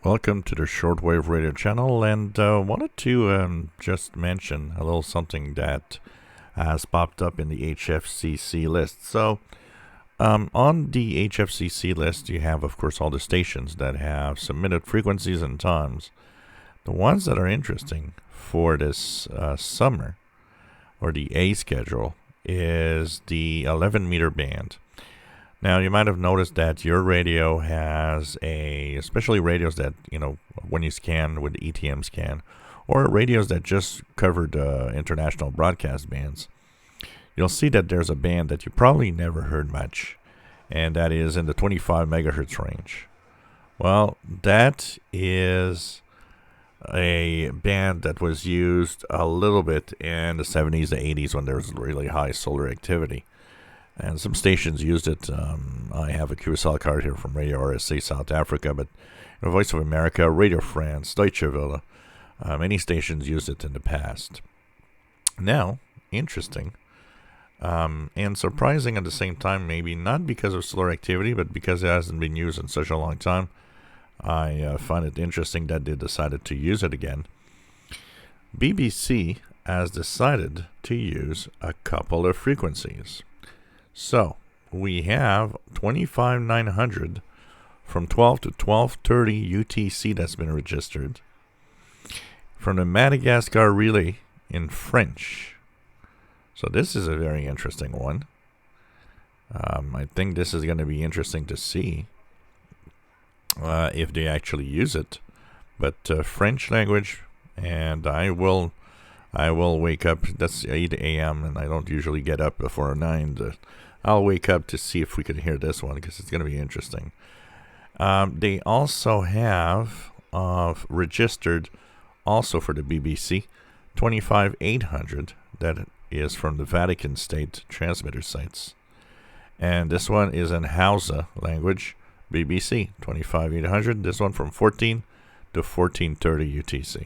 Welcome to the Shortwave Radio channel, and wanted to just mention a little something that has popped up in the HFCC list. So, on the HFCC list, you have, of course, all the stations that have submitted frequencies and times. The ones that are interesting for this summer, or the A schedule, is the 11 meter band. Now, you might have noticed that your radio has especially radios that, when you scan with the ETM scan, or radios that just covered international broadcast bands, you'll see that there's a band that you probably never heard much, and that is in the 25 megahertz range. Well, that is a band that was used a little bit in the 70s, the 80s, when there was really high solar activity. And some stations used it. I have a QSL card here from Radio RSA South Africa, but Voice of America, Radio France, Deutsche Welle, many stations used it in the past. Now, interesting and surprising at the same time, maybe not because of solar activity, but because it hasn't been used in such a long time. I find it interesting that they decided to use it again. BBC has decided to use a couple of frequencies. So, we have 25900 from 12 to 12:30 UTC that's been registered from the Madagascar relay in French. So this is a very interesting one. I think this is going to be interesting to see if they actually use it. But French language, and I will wake up. That's 8 a.m. and I don't usually get up before 9. I'll wake up to see if we can hear this one because it's going to be interesting. They also have registered also for the BBC 25800 that is from the Vatican State transmitter sites. And this one is in Hausa language, BBC 25800. This one from 14 to 14:30 UTC.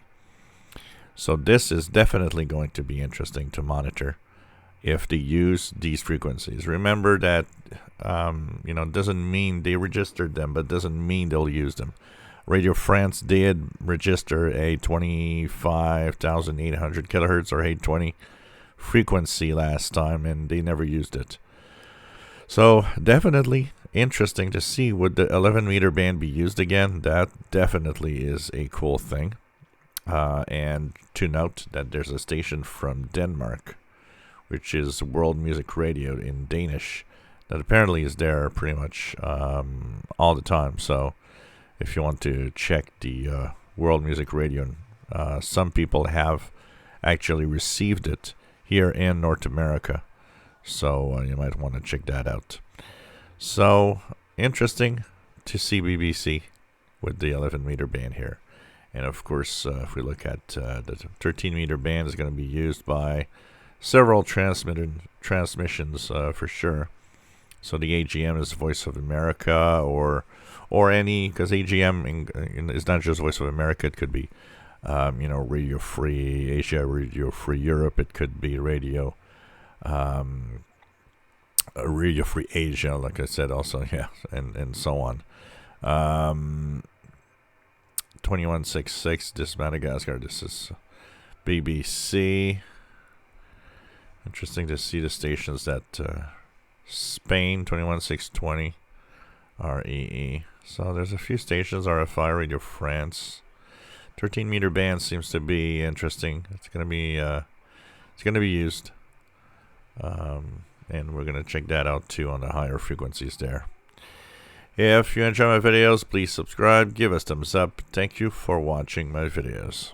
So this is definitely going to be interesting to monitor if they use these frequencies. Remember that, doesn't mean they registered them, but doesn't mean they'll use them. Radio France did register a 25,800 kilohertz or 820 frequency last time, and they never used it. So definitely interesting to see, would the 11 meter band be used again? That definitely is a cool thing. And to note that there's a station from Denmark, which is World Music Radio in Danish, that apparently is there pretty much all the time. So if you want to check the World Music Radio, some people have actually received it here in North America. So you might want to check that out. So interesting to see BBC with the 11 meter band here. And of course, if we look at the 13 meter band is going to be used by several transmissions for sure. So the AGM is Voice of America or any, because AGM is not just Voice of America. It could be Radio Free Asia, Radio Free Europe. It could be Radio Free Asia, like I said, also, yeah, and so on. 2166, this Madagascar, this is BBC. Interesting to see the stations that Spain 21620 REE. So there's a few stations. RFI, Radio France. 13 meter band seems to be interesting. It's gonna be used, and we're gonna check that out too on the higher frequencies there. If you enjoy my videos, please subscribe, give us thumbs up. Thank you for watching my videos.